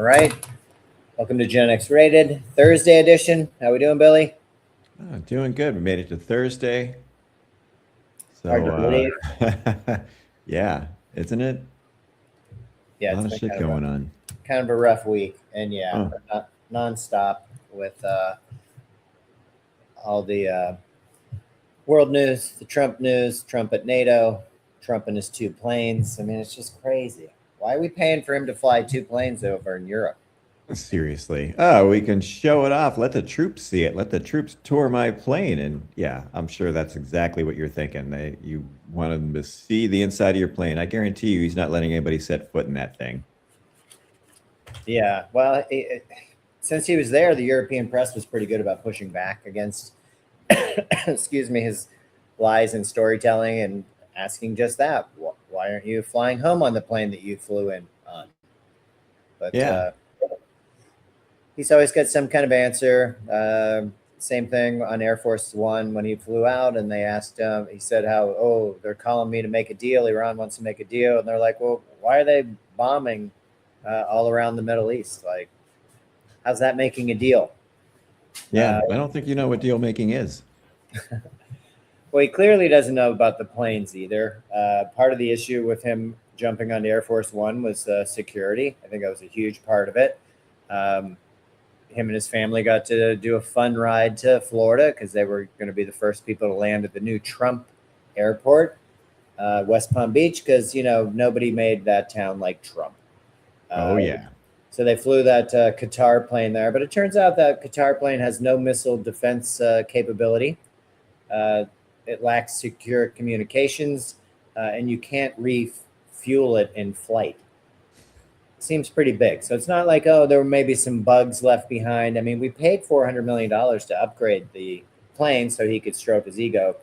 right. Welcome to Gen X Rated, Thursday edition. How we doing, Billy? Doing good. We made it to Thursday. Hard to So, believe. yeah, isn't it? A Yeah, lot it's of been shit going on. kind of a rough week, and Oh, nonstop with all the world news, the Trump news, Trump at NATO, Trump and his two planes. I mean, it's just crazy. Why are we paying for him to fly two planes over in Europe? seriously. Oh, we can show it off. Let the troops see it. Let the troops tour my plane. And yeah, I'm sure that's exactly what you're thinking. You want them to see the inside of your plane. I guarantee you he's not letting anybody set foot in that thing. Yeah, well, since he was there, the European press was pretty good about pushing back against, excuse me, his lies and storytelling and asking just that. Why aren't you flying home on the plane that you flew in on? But Yeah. he's always got some kind of answer. Same thing on Air Force One when he flew out, and they asked him. He said, "How? Oh, they're calling me to make a deal. Iran wants to make a deal," and they're like, "Well, why are they bombing all around the Middle East? Like, how's that making a deal?" Yeah. I don't think you know what deal making is. Well, he clearly doesn't know about the planes either. Part of the issue with him jumping onto Air Force One was security. I think that was a huge part of it. Um, Him and his family got to do a fun ride to Florida because they were going to be the first people to land at the new Trump airport, West Palm Beach, because nobody made that town like Trump. Oh, Uh, yeah. so they flew that Qatar plane there, but it turns out that Qatar plane has no missile defense capability. Uh, it lacks secure communications, and you can't refuel it in flight. Seems pretty big. So it's not like, oh, there may be some bugs left behind. I mean, we paid $400 million to upgrade the plane so he could stroke his ego.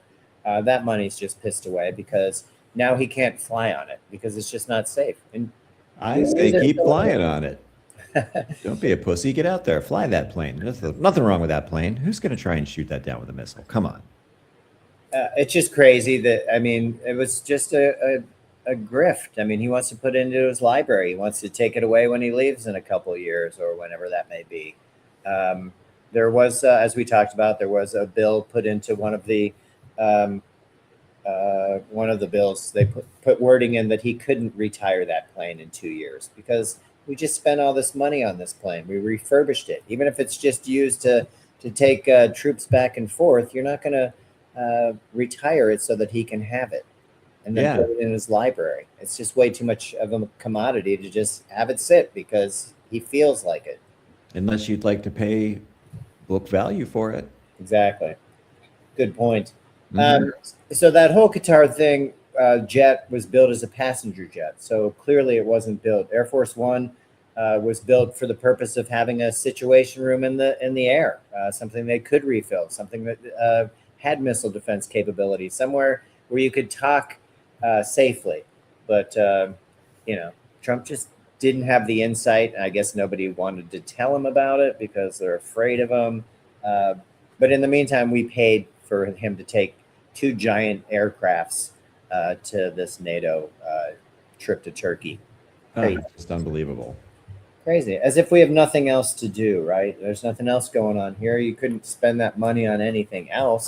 That money's just pissed away because now he can't fly on it because it's just not safe. And we I use say it keep so flying on it. Don't be a pussy. Get out there. Fly that plane. There's nothing wrong with that plane. Who's going to try and shoot that down with a missile? Come on. it's just crazy that, I mean, it was just a grift. I mean, he wants to put it into his library. He wants to take it away when he leaves in a couple of years or whenever that may be. Um, there was, as we talked about, there was a bill put into um, one of the bills. They put wording in that he couldn't retire that plane in 2 years because we just spent all this money on this plane. We refurbished it, even if it's just used to take troops back and forth. You're not going to retire it so that he can have it and then Yeah. put it in his library. It's just way too much of a commodity to just have it sit because he feels like it. Unless you'd like to pay book value for it. Exactly. Good point. Hmm. So that whole Qatar thing, jet was built as a passenger jet. So clearly it wasn't built. Air Force One was built for the purpose of having a situation room in the air, something they could refill, something that had missile defense capability, somewhere where you could talk safely. But Trump just didn't have the insight. I guess nobody wanted to tell him about it because they're afraid of him. Uh, but in the meantime, we paid for him to take two giant aircrafts to this NATO trip to Turkey. Oh, Crazy. just unbelievable. Crazy. As if we have nothing else to do, right? There's nothing else going on here. You couldn't spend that money on anything else,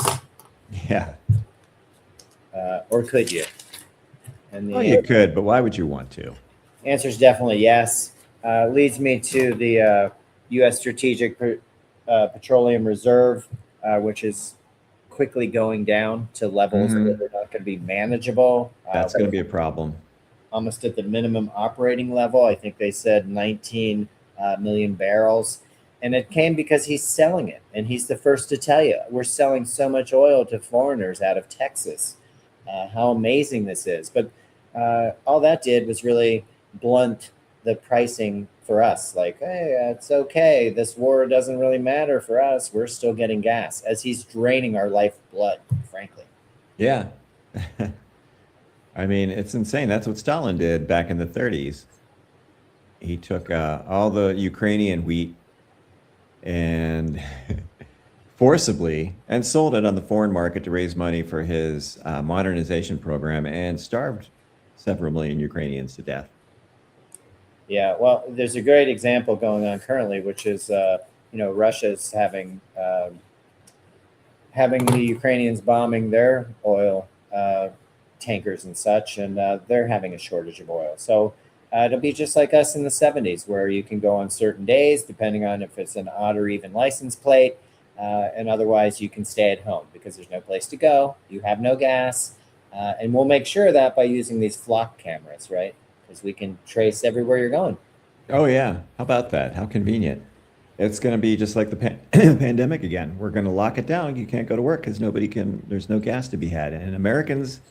Yeah. or could you? And Well, the you could, but why would you want to? answer is definitely yes. Leads me to the U.S. Strategic Petroleum Reserve, which is quickly going down to levels that Hmm. are not going to be manageable. That's going to be a problem. Almost at the minimum operating level. I think they said 19 million barrels. And it came because he's selling it. And he's the first to tell you, we're selling so much oil to foreigners out of Texas. How amazing this is. But all that did was really blunt the pricing for us. Like, hey, it's okay. This war doesn't really matter for us. We're still getting gas as he's draining our lifeblood, frankly. Yeah. I mean, it's insane. That's what Stalin did back in the 30s. He took all the Ukrainian wheat and forcibly and sold it on the foreign market to raise money for his modernization program and starved several million Ukrainians to death. Yeah, well, there's a great example going on currently, which is Russia's having the Ukrainians bombing their oil tankers and such, and they're having a shortage of oil. So it'll be just like us in the 70s, where you can go on certain days, depending on if it's an odd or even license plate, and otherwise you can stay at home because there's no place to go. You have no gas, and we'll make sure of that by using these flock cameras, right? Because we can trace everywhere you're going. Oh yeah, how about that? How convenient. It's going to be just like the pandemic again. We're going to lock it down. You can't go to work because nobody can. There's no gas to be had, and Americans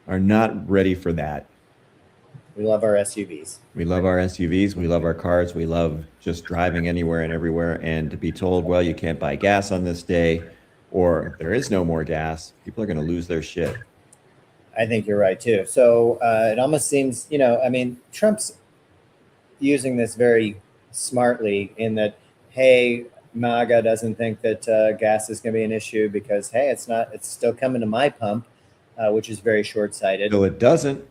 are not ready for that. We love our SUVs. We love our SUVs. We love our cars. We love just driving anywhere and everywhere. And to be told, well, you can't buy gas on this day, or there is no more gas, people are going to lose their shit. I think you're right too. So it almost seems, I mean, Trump's using this very smartly in that, hey, MAGA doesn't think that gas is going to be an issue because, hey, it's not. It's still coming to my pump, which is very short-sighted. No, it doesn't.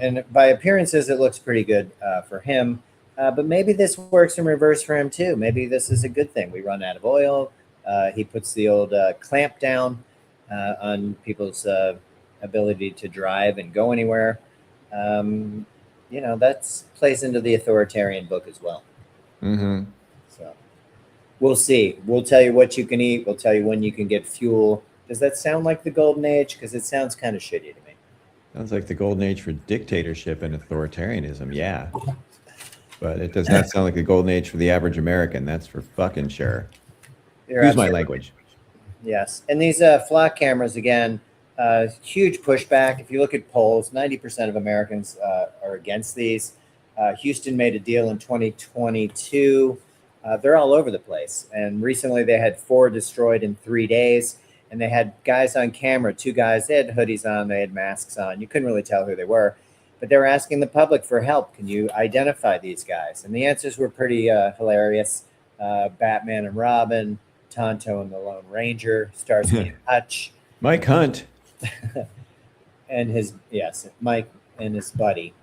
And by appearances, it looks pretty good for him. But maybe this works in reverse for him too. Maybe this is a good thing. We run out of oil. He puts the old clamp down on people's ability to drive and go anywhere. That plays into the authoritarian book as well. Mm-hmm. So we'll see. We'll tell you what you can eat. We'll tell you when you can get fuel. Does that sound like the golden age? Because it sounds kind of shitty to me. Sounds like the golden age for dictatorship and authoritarianism, yeah. But it does not sound like the golden age for the average American. That's for fucking sure. Use my language. Yes. And these flock cameras, again, huge pushback. If you look at polls, 90% of Americans are against these. Houston made a deal in 2022. They're all over the place. And recently they had 4 destroyed in 3 days. And they had guys on camera, 2 guys, they had hoodies on, they had masks on. You couldn't really tell who they were. But they were asking the public for help. Can you identify these guys? And the answers were pretty hilarious. Batman and Robin, Tonto and the Lone Ranger, Starsky and Hutch. Mike Hunt. and Mike and his buddy.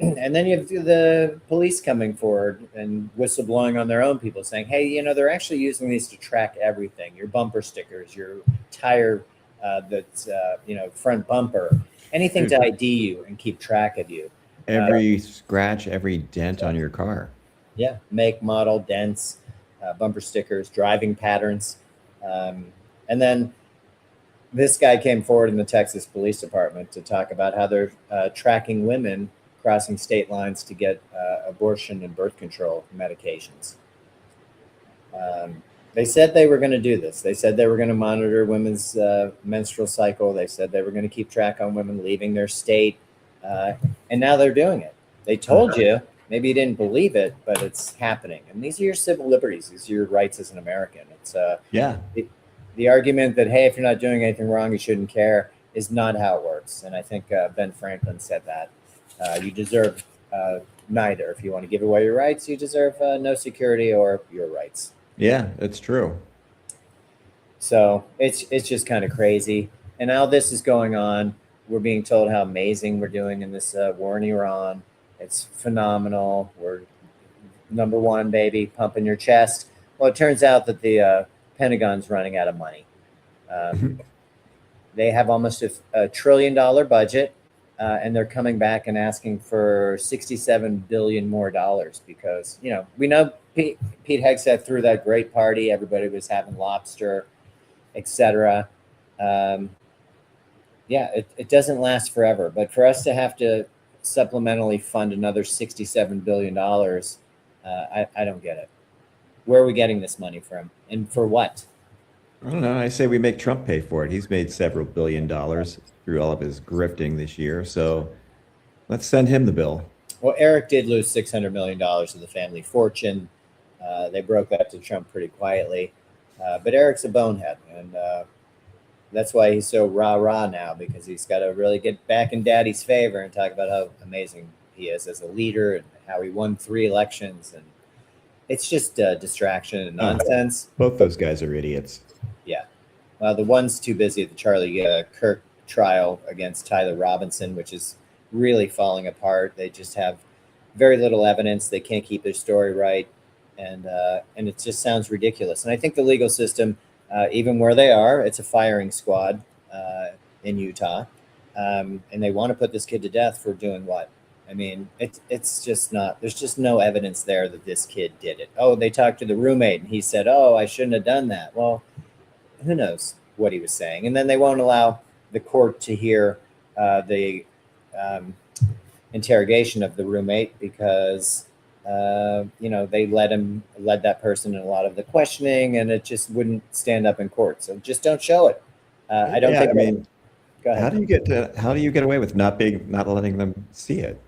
And then you have the police coming forward and whistleblowing on their own people saying, hey, they're actually using these to track everything. Your bumper stickers, your tire that's, front bumper, anything to ID you and keep track of you. Every scratch, every dent on your car. Yeah. Make, model, dents, bumper stickers, driving patterns. And then this guy came forward in the Texas Police Department to talk about how they're tracking women crossing state lines to get abortion and birth control medications. They said they were going to do this. They said they were going to monitor women's menstrual cycle. They said they were going to keep track on women leaving their state. And now they're doing it. They told you, maybe you didn't believe it, but it's happening. And these are your civil liberties. These are your rights as an American. It's the argument that, hey, if you're not doing anything wrong, you shouldn't care is not how it works. And I think Ben Franklin said that. You deserve neither. If you want to give away your rights, you deserve no security or your rights. Yeah, that's true. So it's just kind of crazy. And now this is going on. We're being told how amazing we're doing in this war in Iran. It's phenomenal. We're number 1, baby, pumping your chest. Well, it turns out that the Pentagon's running out of money. They have almost a $1 trillion budget. And they're coming back and asking for $67 billion more because, we know Pete Hegseth threw that great party. Everybody was having lobster, etc. It doesn't last forever. But for us to have to supplementally fund another $67 billion, I don't get it. Where are we getting this money from? And for what? I don't know. I say we make Trump pay for it. He's made several $1 billion through all of his grifting this year. So let's send him the bill. Well, Eric did lose $600 million of the family fortune. They broke that to Trump pretty quietly. But Eric's a bonehead. And that's why he's so rah-rah now, because he's got to really get back in daddy's favor and talk about how amazing he is as a leader and how he won 3 elections. And it's just distraction and nonsense. Both those guys are idiots. Yeah. Well, the one's too busy at the Charlie Kirk trial against Tyler Robinson, which is really falling apart. They just have very little evidence. They can't keep their story right, and it just sounds ridiculous. And I think the legal system, even where they are, it's a firing squad in Utah, and they want to put this kid to death for doing what? I mean, it's just not. There's just no evidence there that this kid did it. Oh, they talked to the roommate, and he said, "Oh, I shouldn't have done that." Well, who knows what he was saying? And then they won't allow the court to hear the interrogation of the roommate because they led that person in a lot of the questioning, and it just wouldn't stand up in court. So just don't show it. I don't think. I mean, go ahead. how do you get away with not letting them see it?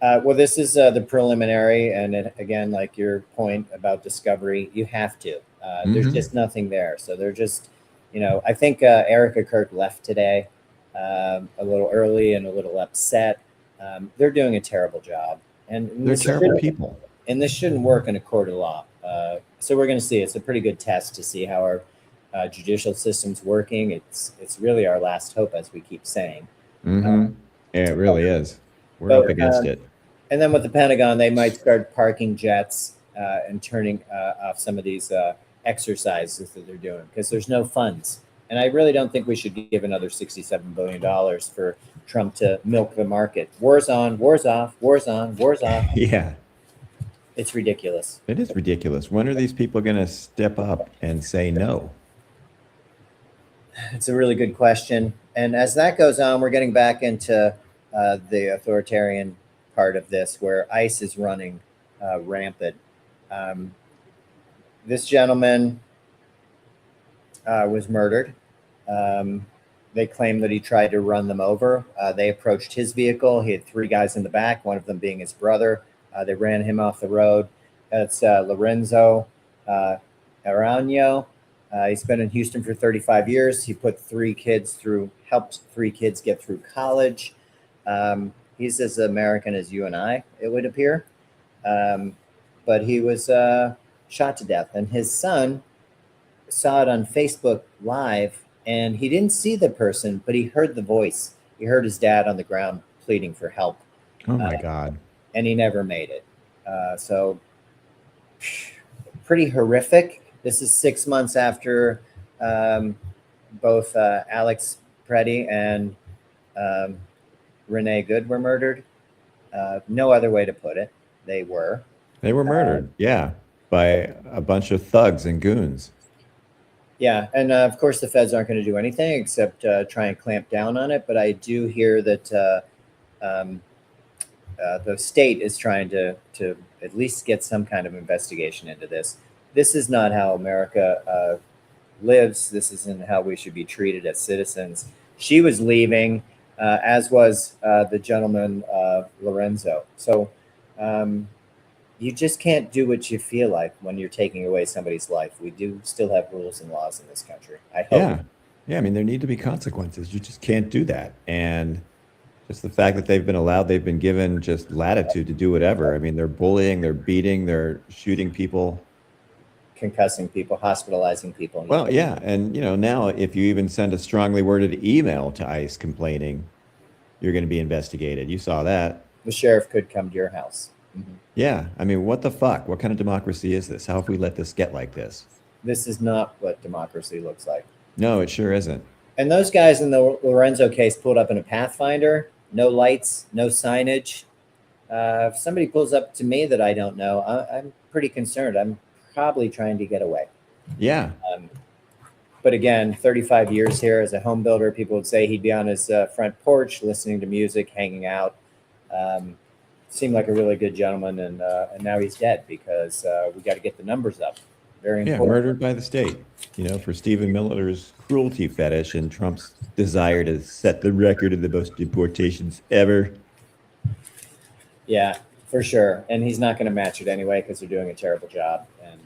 Well, this is the preliminary, and again, like your point about discovery, you have to. There's just nothing there, so they're just, I think Erica Kirk left today a little early and a little upset. They're doing a terrible job, and They're terrible people. And this shouldn't work in a court of law. So we're going to see. It's a pretty good test to see how our judicial system's working. It's really our last hope, as we keep saying. Yeah, it really is. We're up against it. And then with the Pentagon, they might start parking jets and turning off some of these exercises that they're doing because there's no funds. And I really don't think we should give another $67 billion for Trump to milk the market. War's on, war's off, war's on, war's off. Yeah. It's ridiculous. It is ridiculous. When are these people going to step up and say no? It's a really good question. And as that goes on, we're getting back into the authoritarian part of this where ICE is running rampant. This gentleman was murdered. They claim that he tried to run them over. They approached his vehicle. He had 3 guys in the back, one of them being his brother. They ran him off the road. That's Lorenzo Aranio. He's been in Houston for 35 years. He put helped 3 kids get through college. He's as American as you and I, it would appear. But he was shot to death. And his son saw it on Facebook Live, and he didn't see the person, but he heard the voice. He heard his dad on the ground pleading for help. Oh, my God. And he never made it. So pretty horrific. This is 6 months after both Alex Preddy and Renee Good were murdered. No other way to put it. They were murdered, yeah, by a bunch of thugs and goons. Yeah, and of course the feds aren't going to do anything except try and clamp down on it. But I do hear that the state is trying to at least get some kind of investigation into this. This is not how America lives. This isn't how we should be treated as citizens. She was leaving, as was the gentleman, Lorenzo. So you just can't do what you feel like when you're taking away somebody's life. We do still have rules and laws in this country. I hope. Yeah. I mean, there need to be consequences. You just can't do that. And just the fact that they've been given just latitude to do whatever. I mean, they're bullying, they're beating, they're shooting people, concussing people, hospitalizing people. Well, yeah. And, now if you even send a strongly worded email to ICE complaining, you're going to be investigated. You saw that. The sheriff could come to your house. Mm-hmm. Yeah. I mean, what the fuck? What kind of democracy is this? How have we let this get like this? This is not what democracy looks like. No, it sure isn't. And those guys in the Lorenzo case pulled up in a Pathfinder, no lights, no signage. If somebody pulls up to me that I don't know, I'm pretty concerned. I'm probably trying to get away. Yeah. But again, 35 years here as a home builder, people would say he'd be on his front porch listening to music, hanging out. Seemed like a really good gentleman, and now he's dead because we got to get the numbers up. Very important. Yeah, murdered by the state, for Stephen Miller's cruelty fetish and Trump's desire to set the record of the most deportations ever. Yeah, for sure. And he's not going to match it anyway because they're doing a terrible job. And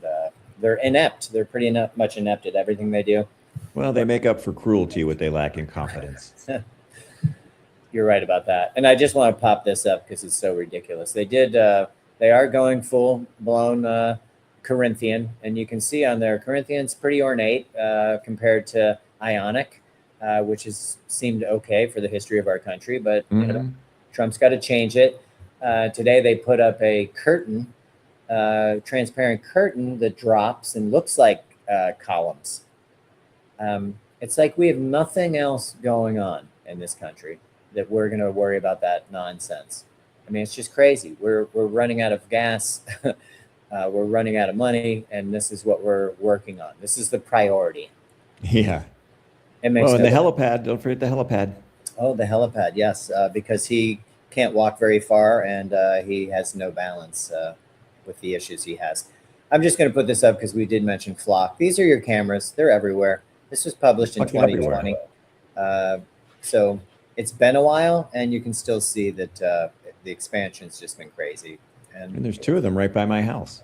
they're inept. They're pretty much inept at everything they do. Well, they make up for cruelty what they lack in competence. You're right about that. And I just want to pop this up because it's so ridiculous. They are going full-blown Corinthian. And you can see on there, Corinthian's pretty ornate compared to Ionic, which has seemed okay for the history of our country. But Trump's got to change it. Today they put up a curtain, transparent curtain that drops and looks like columns. It's like we have nothing else going on in this country that we're going to worry about that nonsense. I mean, it's just crazy. We're running out of gas. We're running out of money, and this is what we're working on. This is the priority. Yeah. It makes Well, and no the helipad, don't forget the helipad. Oh, the helipad, yes, because he can't walk very far and he has no balance with the issues he has. I'm just going to put this up because we did mention Flock. These are your cameras. They're everywhere. This was published in Fucking everywhere. 2020. So it's been a while, and you can still see that the expansion's just been crazy. And there's two of them right by my house.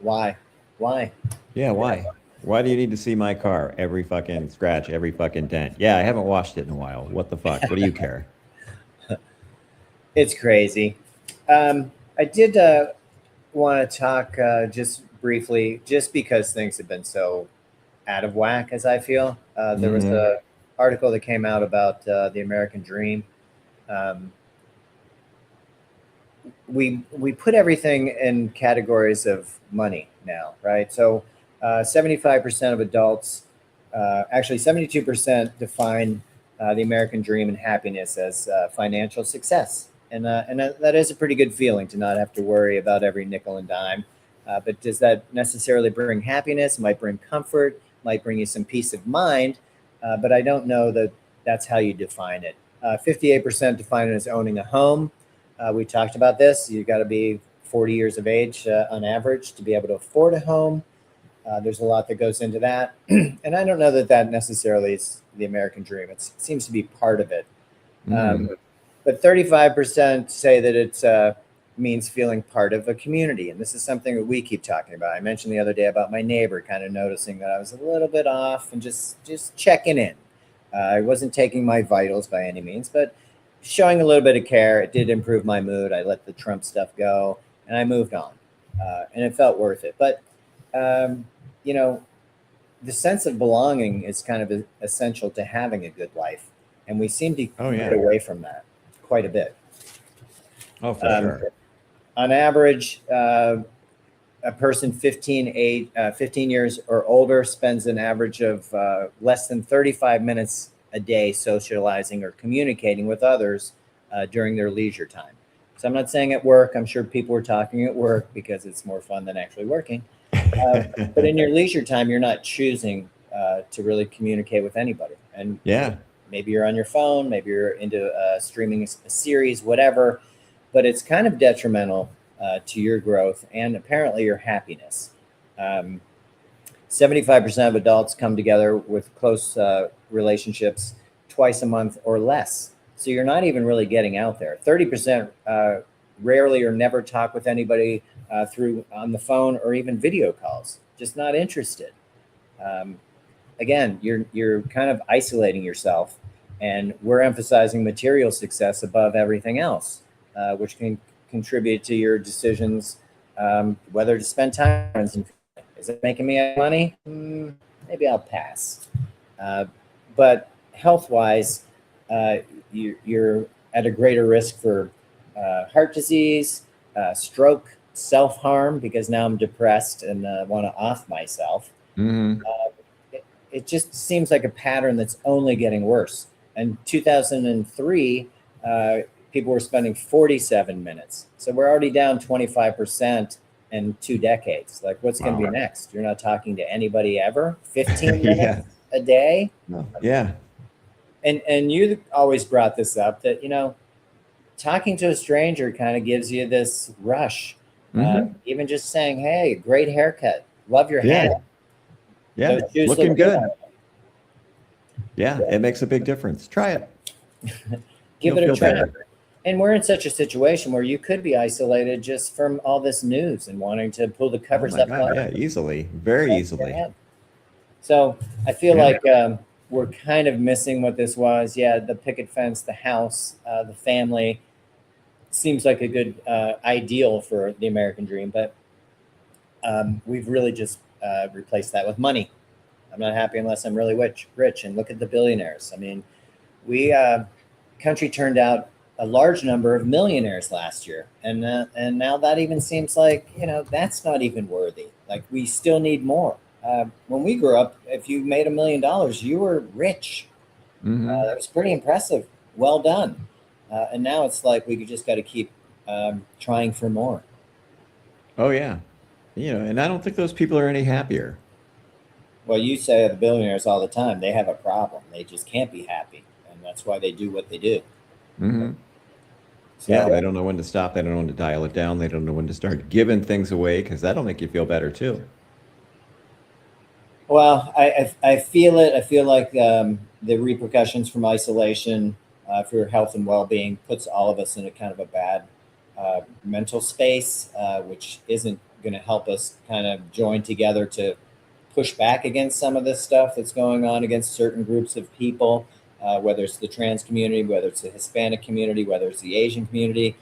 Why? Why? Yeah, why? Why do you need to see my car? Every fucking scratch, every fucking dent. Yeah, I haven't washed it in a while. What the fuck? What do you care? It's crazy. I did want to talk just briefly, just because things have been so out of whack, as I feel. There was an article that came out about the American dream. We put everything in categories of money now, right? So 75% of adults, actually 72% define the American dream and happiness as financial success. And that is a pretty good feeling to not have to worry about every nickel and dime. But does that necessarily bring happiness? Might bring comfort, might bring you some peace of mind. But I don't know that that's how you define it. 58% define it as owning a home. We talked about this. You got to be 40 years of age on average to be able to afford a home. There's a lot that goes into that. And I don't know that that necessarily is the American dream. It seems to be part of it. But 35% say that it means feeling part of a community. And this is something that we keep talking about. I mentioned the other day about my neighbor kind of noticing that I was a little bit off and just checking in. I wasn't taking my vitals by any means, but showing a little bit of care. It did improve my mood. I let the Trump stuff go and I moved on. And it felt worth it. But, you know, the sense of belonging is kind of essential to having a good life. And we seem to get away from that quite a bit. Oh, for sure. On average, a person 15 years or older spends an average of less than 35 minutes a day socializing or communicating with others during their leisure time. So I'm not saying at work. I'm sure people are talking at work because it's more fun than actually working. But in your leisure time, you're not choosing to really communicate with anybody. And maybe you're on your phone, maybe you're into streaming a series, whatever. But it's kind of detrimental to your growth and apparently your happiness. 75% of adults come together with close relationships twice a month or less. So you're not even really getting out there. 30% rarely or never talk with anybody through on the phone or even video calls. Just not interested. Again, you're kind of isolating yourself, and we're emphasizing material success above everything else, which can contribute to your decisions whether to spend time. Is it making me money? Maybe I'll pass. But health-wise, you're at a greater risk for heart disease, stroke, self-harm, because now I'm depressed and want to off myself. It just seems like a pattern that's only getting worse. In 2003, people were spending 47 minutes. So we're already down 25% in 2 decades. Like, what's going to be next? You're not talking to anybody ever? 15 minutes a day? No. Yeah. And you always brought this up that, you know, talking to a stranger kind of gives you this rush. Even just saying, hey, great haircut. Love your hat. Yeah, looking good. Yeah, it makes a big difference. Try it. Give it a try. And we're in such a situation where you could be isolated just from all this news and wanting to pull the covers up. Yeah, easily. Very easily. So I feel like we're kind of missing what this was. Yeah, the picket fence, the house, the family seems like a good ideal for the American dream, but we've really just replaced that with money. I'm not happy unless I'm really rich. And look at the billionaires. I mean, country turned out a large number of millionaires last year, and now that even seems like that's not even worthy. Like we still need more. When we grew up, if you made $1 million, you were rich. Hmm. That was pretty impressive. Well done. And now it's like we just got to keep trying for more. Oh yeah, and I don't think those people are any happier. Well, you say the billionaires all the time. They have a problem. They just can't be happy, and that's why they do what they do. Hmm. Yeah, So, they don't know when to stop. They don't know when to dial it down. They don't know when to start giving things away because that'll make you feel better too. well, I feel it. I feel like the repercussions from isolation for your health and well-being puts all of us in a kind of a bad mental space, which isn't going to help us kind of join together to push back against some of this stuff that's going on against certain groups of people, whether it's the trans community, whether it's the Hispanic community, whether it's the Asian community.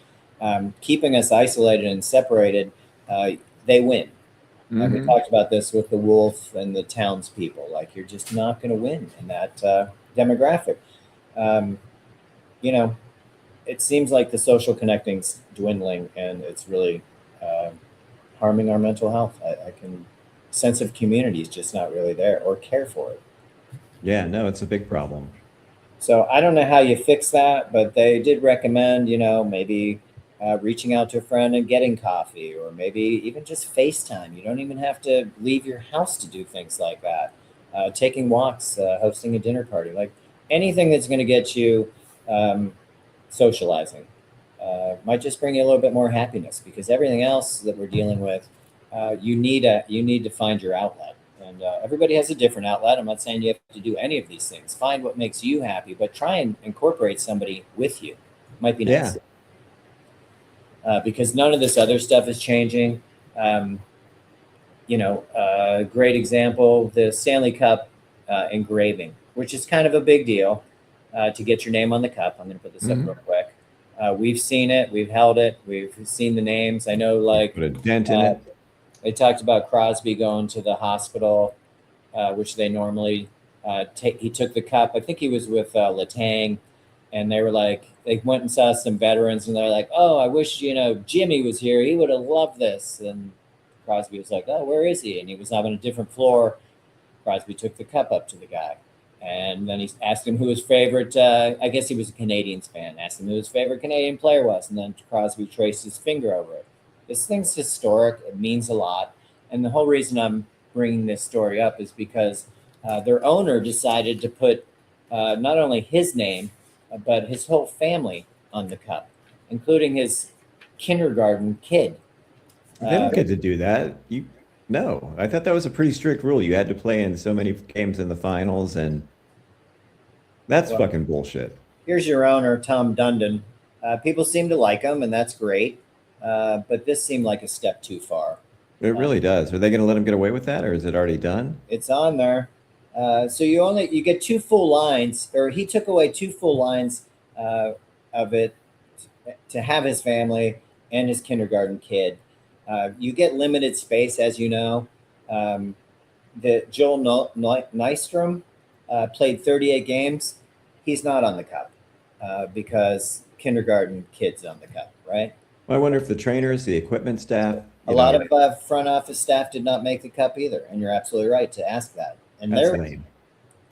Keeping us isolated and separated, uh, they win. And we Hmm. talked about this with the wolf and the townspeople. Like you're just not going to win in that demographic. Um, you know, it seems like the social connecting's dwindling, and it's really uh, harming our mental health. I can sense of community is just not really there or care for it. Yeah, no, it's a big problem. So I don't know how you fix that, but they did recommend, maybe reaching out to a friend and getting coffee, or maybe even just FaceTime. You don't even have to leave your house to do things like that. Taking walks, hosting a dinner party, like anything that's going to get you um, socializing might just bring you a little bit more happiness because everything else that we're dealing with, you need to find your outlet. And everybody has a different outlet. I'm not saying you have to do any of these things. Find what makes you happy, but try and incorporate somebody with you. Might be nice Yeah. because none of this other stuff is changing. Um, great example, the Stanley Cup engraving, which is kind of a big deal to get your name on the cup. I'm going to put this up real Hmm. quick. We've seen it, we've held it, we've seen the names. I know, like, Put a dent in uh, it. they talked about Crosby going to the hospital, which they normally take. He took the cup. I think he was with Latang, and they were like, they went and saw some veterans, and they're like, "Oh, I wish Jimmy was here. He would have loved this." And Crosby was like, "Oh, where is he?" And he was on a different floor. Crosby took the cup up to the guy, and then he asked him who his favorite. I guess he was a Canadians fan. Asked him who his favorite Canadian player was, and then Crosby traced his finger over it. This thing's historic. It means a lot, and the whole reason I'm bringing this story up is because their owner decided to put not only his name but his whole family on the cup, including his kindergarten kid. They don't Uh, get to do that. No, I thought that was a pretty strict rule. You had to play in so many games in the finals, and that's well, fucking bullshit. here's your owner, Tom Dundon. People seem to like him, and that's great. But this seemed like a step too far. It Uh, really does. Are they going to let him get away with that, or is it already done? it's on there. So you get two full lines, or he took away two full lines of it to have his family and his kindergarten kid. You get limited space, as you know. Um, the Joel Nystrom played 38 games. He's not on the cup because kindergarten kids on the cup, right? I wonder if the trainers, the equipment staff, A lot of front office staff did not make the cup either, and you're absolutely right to ask that. And that's their lame.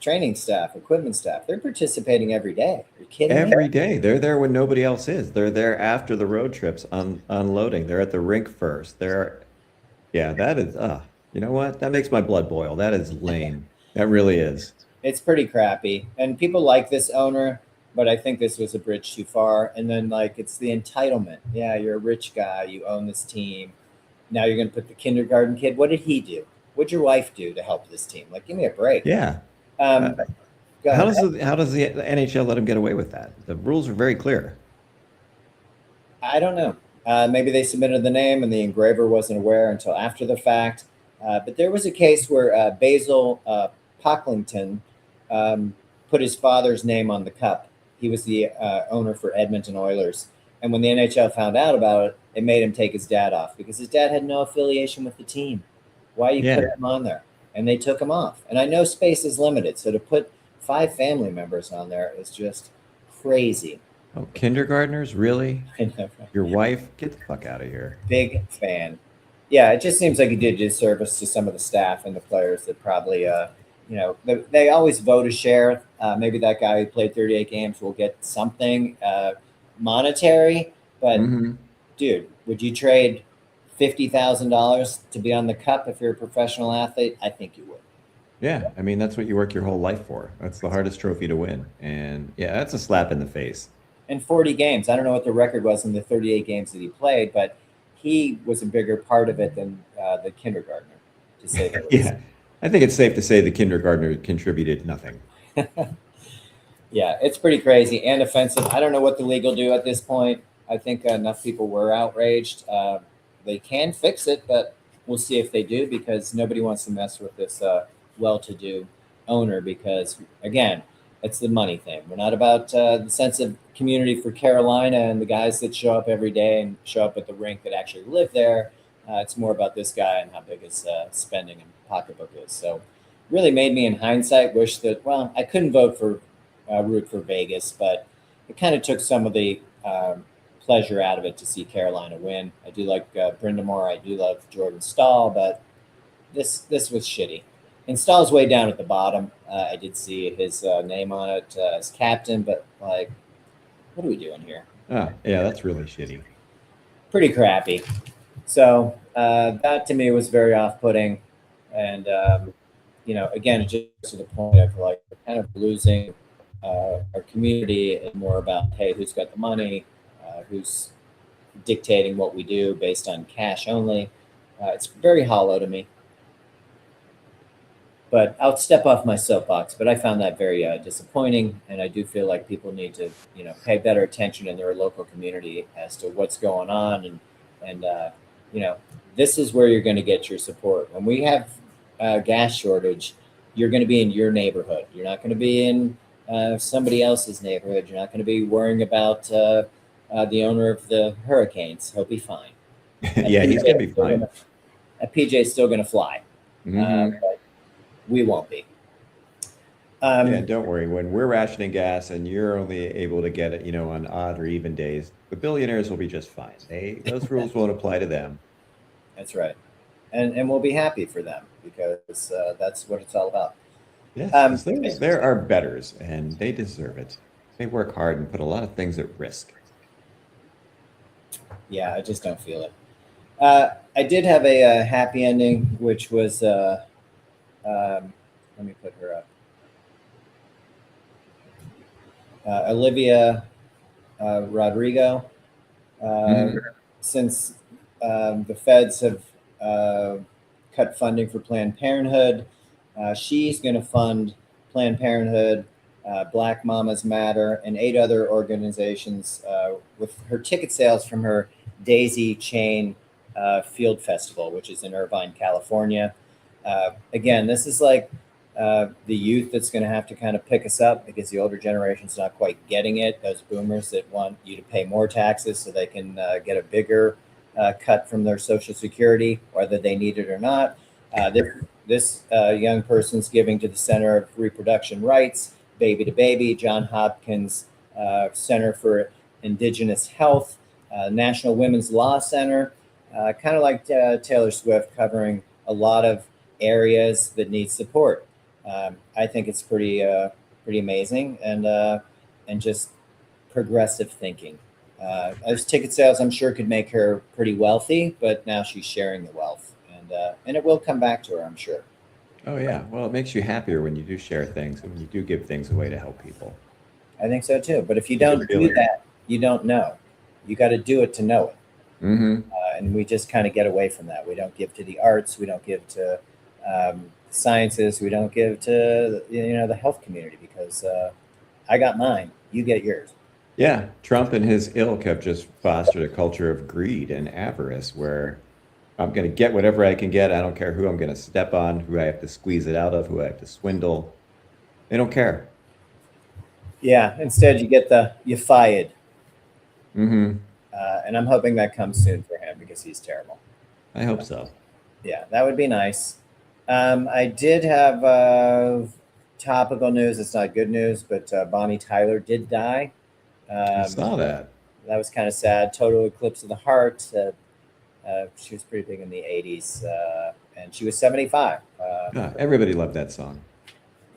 training staff, equipment staff, they're participating every day. Are you kidding me? Every day. They're there when nobody else is. They're there after the road trips unloading. They're at the rink first. Yeah, that is, you know what? That makes my blood boil. That is lame. That really is. It's pretty crappy. And people like this owner, but I think this was a bridge too far. And then, like, it's the entitlement. Yeah, you're a rich guy. You own this team. Now you're going to put the kindergarten kid. What did he do? What'd your wife do to help this team? Like, give me a break. Yeah. Uh, Um, Go how ahead. does the NHL let him get away with that? The rules are very clear. I don't know. Maybe they submitted the name and the engraver wasn't aware until after the fact. But there was a case where Basil Pocklington put his father's name on the cup. He was the owner for Edmonton Oilers. And when the NHL found out about it, it made him take his dad off because his dad had no affiliation with the team. Why you put Yeah. him on there? And they took him off. And I know space is limited. So to put five family members on there is just crazy. Oh, kindergartners, really? I know. Your wife? Get the fuck out of here. Big fan. Yeah, it just seems like he did disservice to some of the staff and the players that probably, they always vote a share. Maybe that guy who played 38 games will get something monetary, but Hmm. dude, would you trade $50,000 to be on the cup if you're a professional athlete? I think you would. Yeah, I mean that's what you work your whole life for. That's the hardest trophy to win, and yeah, that's a slap in the face. And 40 games. I don't know what the record was in the 38 games that he played, but he was a bigger part of it than the kindergartner, to say the least. Yeah, I think it's safe to say the kindergartner contributed nothing. Yeah, it's pretty crazy and offensive. I don't know what the league will do at this point. I think enough people were outraged. They can fix it, but we'll see if they do because nobody wants to mess with this well-to-do owner because, again, it's the money thing. We're not about the sense of community for Carolina and the guys that show up every day and show up at the rink that actually live there. It's more about this guy and how big his spending and pocketbook is. So really made me in hindsight wish that, well, I couldn't root for Vegas, but it kind of took some of the pleasure out of it to see Carolina win. I do like Brindamore. I do love Jordan Stahl, but this was shitty. And Stahl's way down at the bottom. I did see his name on it as captain, but like, what are we doing here? Ah, yeah, that's really shitty. Pretty crappy. So that to me was very off-putting, and again, it just to the point of like kind of losing our community and more about hey, who's got the money, who's dictating what we do based on cash only. It's very hollow to me. But I'll step off my soapbox. But I found that very disappointing, and I do feel like people need to, pay better attention in their local community as to what's going on, and this is where you're going to get your support. When we have gas shortage, you're going to be in your neighborhood. You're not going to be in somebody else's neighborhood. You're not going to be worrying about the owner of the Hurricanes. He'll be fine. Yeah, he's gonna be fine. PJ's still going to fly. Hmm. But we won't be. Yeah, don't worry. When we're rationing gas and you're only able to get it, on odd or even days, the billionaires will be just fine. Those rules won't apply to them. That's right. And we'll be happy for them because that's what it's all about. Yes, Um, because they're our betters and they deserve it. They work hard and put a lot of things at risk. yeah, I just don't feel it. I did have a, happy ending, which was let me put her up. Olivia Rodrigo. Mhm. Since the feds have cut funding for Planned Parenthood, she's going to fund Planned Parenthood, Black Mamas Matter, and 8 other organizations with her ticket sales from her Daisy Chain Field Festival, which is in Irvine, California. Again, this is like the youth that's going to have to kind of pick us up because the older generation's not quite getting it. Those boomers that want you to pay more taxes so they can get a bigger cut from their Social Security, whether they need it or not. This young person's giving to the Center of Reproduction Rights, Baby to Baby, John Hopkins Center for Indigenous Health, National Women's Law Center, kind of like Taylor Swift, covering a lot of areas that need support. I think it's pretty amazing and just progressive thinking. Those ticket sales, I'm sure, could make her pretty wealthy, but now she's sharing the wealth, and it will come back to her, I'm sure. Oh yeah. Well, it makes you happier when you do share things and when you do give things away to help people. I think so too. But if you Make it don't do realer. that, you don't know. You got to do it to know it. Hmm. And we just kind of get away from that. We don't give to the arts. We don't give to sciences. We don't give to the health community because I got mine. You get yours. Yeah, Trump and his ilk have just fostered a culture of greed and avarice where I'm going to get whatever I can get. I don't care who I'm going to step on, who I have to squeeze it out of, who I have to swindle. They don't care. Yeah. Instead, you get you fired, Hmm. and I'm hoping that comes soon for him because he's terrible. I hope so. Yeah, that would be nice. I did have topical news. It's not good news, but Bonnie Tyler did die. I saw that. That was kind of sad. Total Eclipse of the Heart. She was pretty big in the 80s, and she was 75. Everybody loved that song.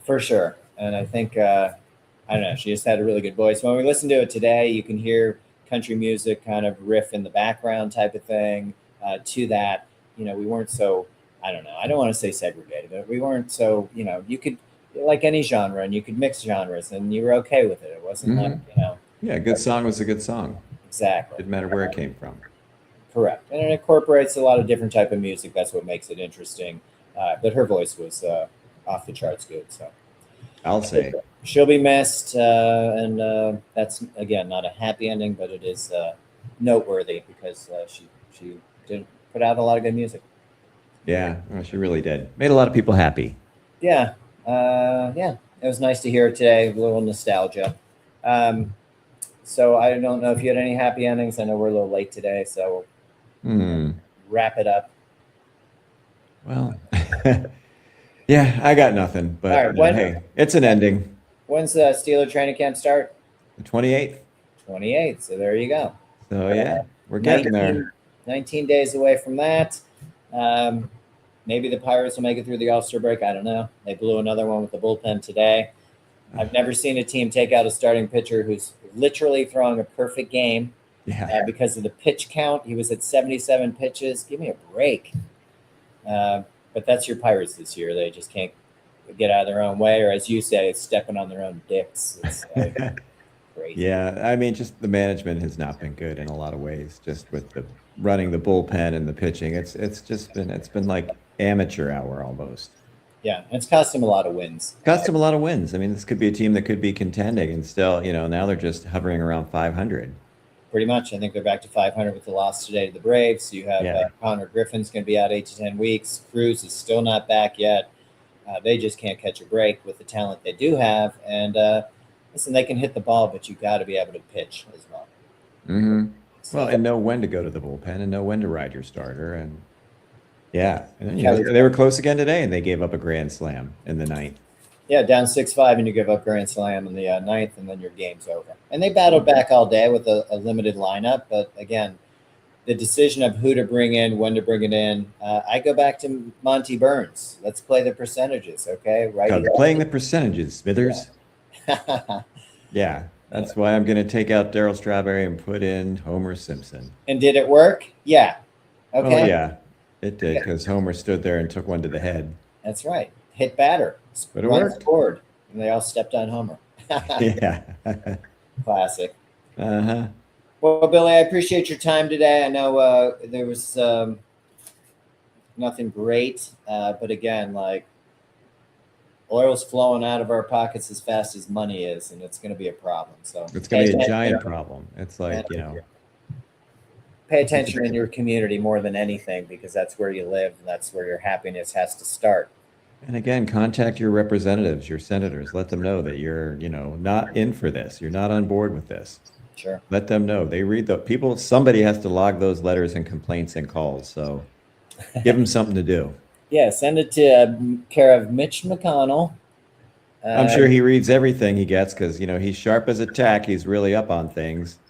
For sure. And I think, I don't know, she just had a really good voice. When we listen to it today, you can hear country music kind of riff in the background type of thing. To that, we weren't so, I don't know, I don't want to say segregated, but we weren't so, you could, like any genre, and you could mix genres and you were okay with it. It wasn't like, Yeah, a good song was a good song. Exactly. Didn't matter where it came from. Correct. And it incorporates a lot of different type of music. That's what makes it interesting. But her voice was off the charts good. So I'll say. She'll be missed. And that's, again, not a happy ending, but it is noteworthy because she did put out a lot of good music. Yeah, well, she really did. Made a lot of people happy. Yeah. Yeah. It was nice to hear it today. A little nostalgia. So I don't know if you had any happy endings. I know we're a little late today, so wrap it up. Well, yeah, I got nothing. But All right, hey, it's an ending. When's the Steeler training camp start? The 28th. 28th. So there you go. So yeah, we're getting there. 19 days away from that. Maybe the Pirates will make it through the All-Star break. I don't know. They blew another one with the bullpen today. I've never seen a team take out a starting pitcher who's literally throwing a perfect game because of the pitch count. He was at 77 pitches. Give me a break. But that's your Pirates this year. They just can't get out of their own way, or as you say, it's stepping on their own dicks. It's crazy. Yeah, I mean, just the management has not been good in a lot of ways. Just with the running the bullpen and the pitching, it's been like amateur hour almost. Yeah, it's cost them a lot of wins. Cost them a lot of wins. I mean, this could be a team that could be contending, and still, now they're just hovering around 500. Pretty much. I think they're back to 500 with the loss today to the Braves. You have Connor Griffin's going to be out 8 to 10 weeks. Cruz is still not back yet. They just can't catch a break with the talent they do have. And listen, they can hit the ball, but you got to be able to pitch as well. Mm-hmm. Well, and know when to go to the bullpen and know when to ride your starter. And and then, they were close again today, and they gave up a grand slam in the ninth. Yeah, down 6-5, and you give up grand slam in the ninth, and then your game's over. And they battled back all day with a limited lineup. But again, the decision of who to bring in, when to bring it in, I go back to Monty Burns. Let's play the percentages, okay? Right. Playing the percentages, Smithers. Yeah, that's why I'm going to take out Darryl Strawberry and put in Homer Simpson. And did it work? Yeah. Okay. Oh, yeah, it did, because Homer stood there and took one to the head. That's right. Hit batter. But it worked. Scored, and they all stepped on Homer. Yeah. Classic. Uh-huh. Well, Billy, I appreciate your time today. I know there was nothing great, but again, like, oil's flowing out of our pockets as fast as money is, and it's going to be a problem. So it's going to be a giant problem. It's like, pay attention in your community more than anything, because that's where you live, and that's where your happiness has to start. And again, contact your representatives, your senators. Let them know that you're, not in for this. You're not on board with this. Sure. Let them know. They read the people. Somebody has to log those letters and complaints and calls. So give them something to do. Yeah, send it to care of Mitch McConnell. I'm sure he reads everything he gets because, he's sharp as a tack. He's really up on things.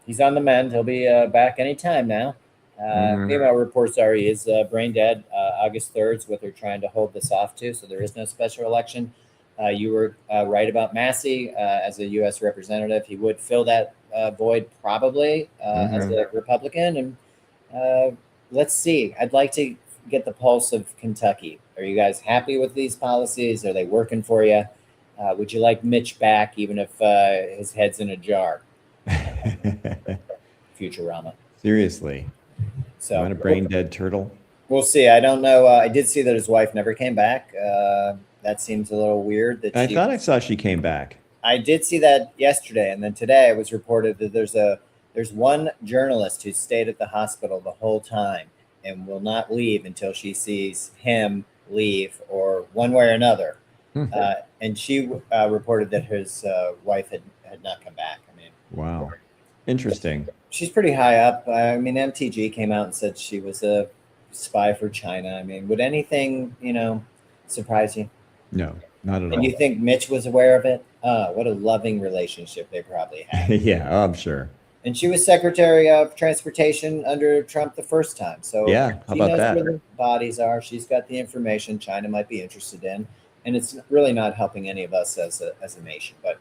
He's on the mend. He'll be back anytime now. Female reports are he is brain dead. August 3rd is what they're trying to hold this off to, so there is no special election. You were right about Massey as a U.S. representative. He would fill that void probably as a Republican. And let's see. I'd like to get the pulse of Kentucky. Are you guys happy with these policies? Are they working for you? Would you like Mitch back, even if his head's in a jar? Futurama. Seriously. So, you want a brain dead turtle? We'll see. I don't know. I did see that his wife never came back. That seems a little weird. I thought I saw she came back. I did see that yesterday, and then today it was reported that there's one journalist who stayed at the hospital the whole time and will not leave until she sees him leave, or one way or another. And she reported that his wife had not come back. I mean, wow, interesting. She's pretty high up. I mean, MTG came out and said she was a spy for China. I mean, would anything, surprise you? No, not at all. And you think Mitch was aware of it? What a loving relationship they probably had. Yeah, oh, I'm sure. And she was Secretary of Transportation under Trump the first time. So Yeah, how she about knows that? where the bodies are. She's got the information China might be interested in. And it's really not helping any of us as a nation. But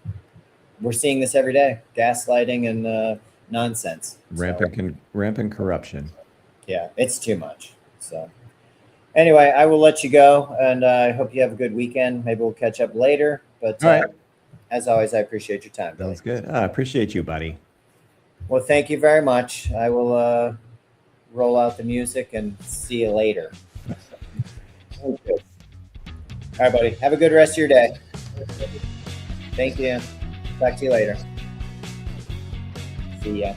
we're seeing this every day, gaslighting and nonsense. So, Rampant corruption. yeah, it's too much. So anyway, I will let you go. And I hope you have a good weekend. Maybe we'll catch up later. But All right. as always, I appreciate your time, Billy. Sounds good. I appreciate you, buddy. Well, thank you very much. I will roll out the music and see you later. Okay. All right, buddy. Have a good rest of your day. Thank you. Talk to you later. See ya.